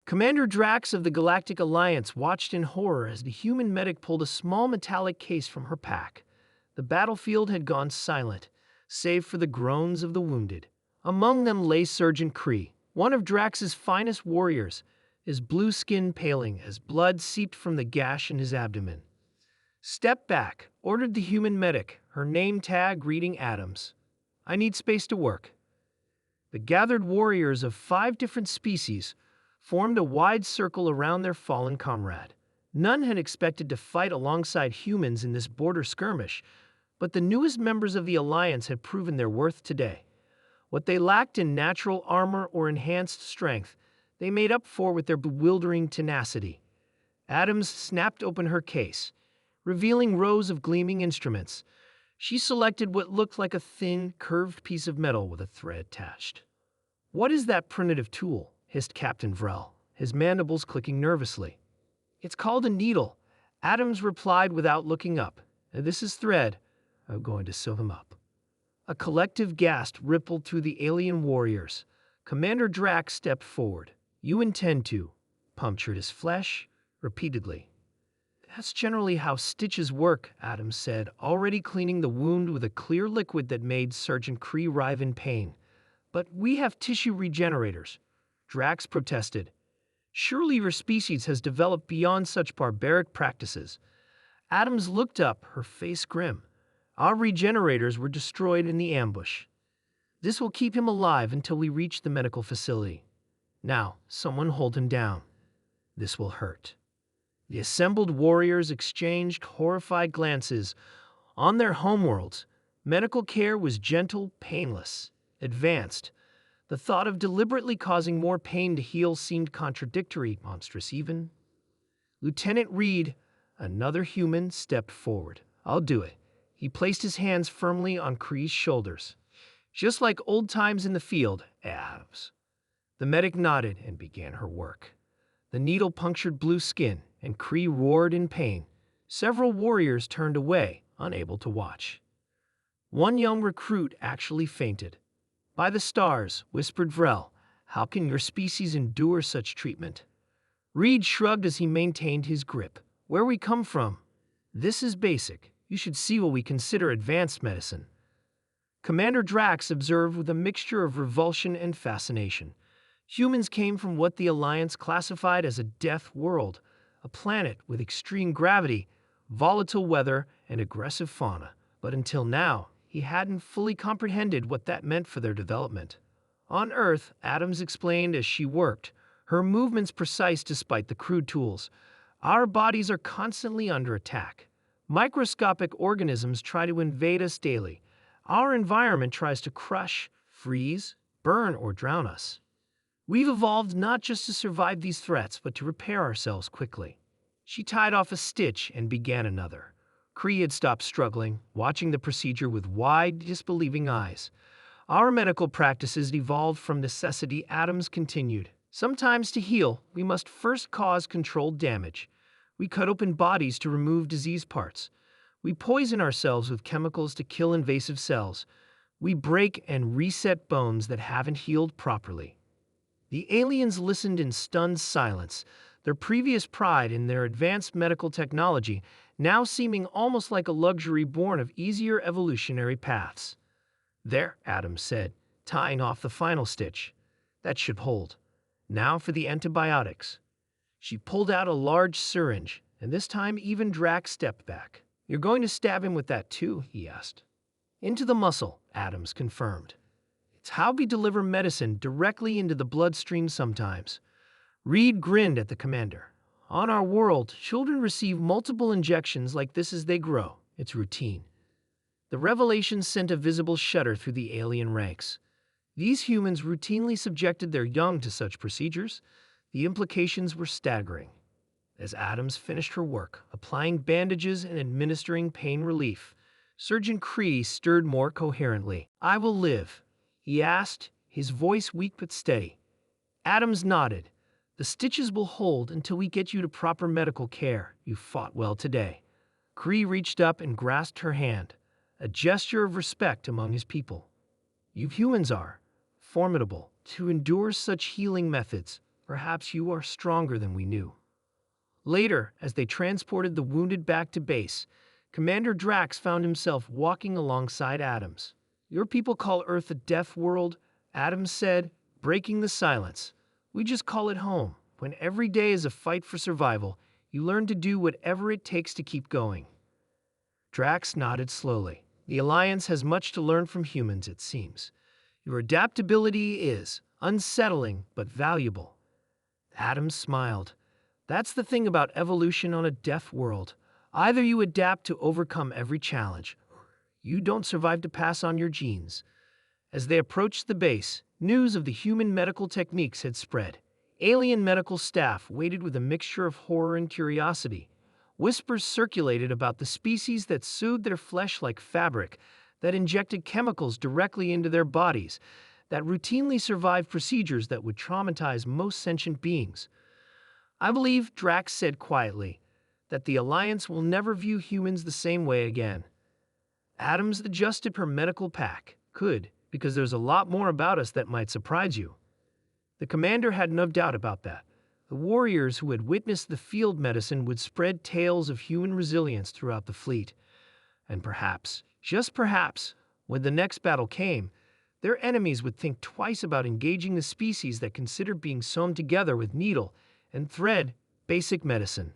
Commander Drax of the Galactic Alliance watched in horror as the human medic pulled a small metallic case from her pack. The battlefield had gone silent, save for the groans of the wounded. Among them lay Sergeant Kree, one of Drax's finest warriors, his blue skin paling as blood seeped from the gash in his abdomen. "Step back," ordered the human medic, her name tag reading Adams. "I need space to work." The gathered warriors of 5 different species formed a wide circle around their fallen comrade. None had expected to fight alongside humans in this border skirmish, but the newest members of the Alliance had proven their worth today. What they lacked in natural armor or enhanced strength, they made up for with their bewildering tenacity. Adams snapped open her case, revealing rows of gleaming instruments. She selected what looked like a thin, curved piece of metal with a thread attached. "What is that primitive tool?" hissed Captain Vrel, his mandibles clicking nervously. "It's called a needle," Adams replied without looking up. "This is thread. I'm going to sew them up." A collective gasp rippled through the alien warriors. Commander Drax stepped forward. "You intend to puncture his flesh?" repeatedly. "That's generally how stitches work," Adams said, already cleaning the wound with a clear liquid that made Sergeant Kree writhe in pain. "But we have tissue regenerators," Drax protested. "Surely your species has developed beyond such barbaric practices." Adams looked up, her face grim. "Our regenerators were destroyed in the ambush. This will keep him alive until we reach the medical facility. Now, someone hold him down. This will hurt." The assembled warriors exchanged horrified glances. On their homeworlds, medical care was gentle, painless, advanced. The thought of deliberately causing more pain to heal seemed contradictory, monstrous even. Lieutenant Reed, another human, stepped forward. "I'll do it." He placed his hands firmly on Kree's shoulders. "Just like old times in the field, Abs." The medic nodded and began her work. The needle punctured blue skin, and Kree roared in pain. Several warriors turned away, unable to watch. One young recruit actually fainted. "By the stars," whispered Vrel, "how can your species endure such treatment?" Reed shrugged as he maintained his grip. "Where we come from, this is basic. You should see what we consider advanced medicine." Commander Drax observed with a mixture of revulsion and fascination. Humans came from what the Alliance classified as a death world, a planet with extreme gravity, volatile weather, and aggressive fauna. But until now, he hadn't fully comprehended what that meant for their development. On Earth, Adams explained as she worked, her movements precise despite the crude tools. "Our bodies are constantly under attack. Microscopic organisms try to invade us daily. Our environment tries to crush, freeze, burn, or drown us. We've evolved not just to survive these threats, but to repair ourselves quickly." She tied off a stitch and began another. Kree had stopped struggling, watching the procedure with wide, disbelieving eyes. "Our medical practices evolved from necessity," Adams continued. "Sometimes to heal, we must first cause controlled damage. We cut open bodies to remove disease parts. We poison ourselves with chemicals to kill invasive cells. We break and reset bones that haven't healed properly." The aliens listened in stunned silence, their previous pride in their advanced medical technology now seeming almost like a luxury born of easier evolutionary paths. "There," Adams said, tying off the final stitch. "That should hold. Now for the antibiotics." She pulled out a large syringe, and this time even Drax stepped back. "You're going to stab him with that too?" he asked. "Into the muscle," Adams confirmed. "It's how we deliver medicine directly into the bloodstream sometimes." Reed grinned at the commander. "On our world, children receive multiple injections like this as they grow. It's routine." The revelation sent a visible shudder through the alien ranks. These humans routinely subjected their young to such procedures. The implications were staggering. As Adams finished her work, applying bandages and administering pain relief, Sergeant Kree stirred more coherently. "I will live," he asked, his voice weak but steady. Adams nodded. "The stitches will hold until we get you to proper medical care. You fought well today." Kree reached up and grasped her hand, a gesture of respect among his people. "You humans are formidable to endure such healing methods. Perhaps you are stronger than we knew." Later, as they transported the wounded back to base, Commander Drax found himself walking alongside Adams. "Your people call Earth a deaf world," Adams said, breaking the silence. "We just call it home. When every day is a fight for survival, you learn to do whatever it takes to keep going." Drax nodded slowly. "The Alliance has much to learn from humans, it seems. Your adaptability is unsettling but valuable." Adams smiled. "That's the thing about evolution on a deaf world. Either you adapt to overcome every challenge, or you don't survive to pass on your genes." As they approached the base, news of the human medical techniques had spread. Alien medical staff waited with a mixture of horror and curiosity. Whispers circulated about the species that sewed their flesh like fabric, that injected chemicals directly into their bodies, that routinely survived procedures that would traumatize most sentient beings. "I believe," Drax said quietly, "that the Alliance will never view humans the same way again." Adams adjusted her medical pack. "Could, because there's a lot more about us that might surprise you." The commander had no doubt about that. The warriors who had witnessed the field medicine would spread tales of human resilience throughout the fleet. And perhaps, just perhaps, when the next battle came, their enemies would think twice about engaging the species that considered being sewn together with needle and thread basic medicine.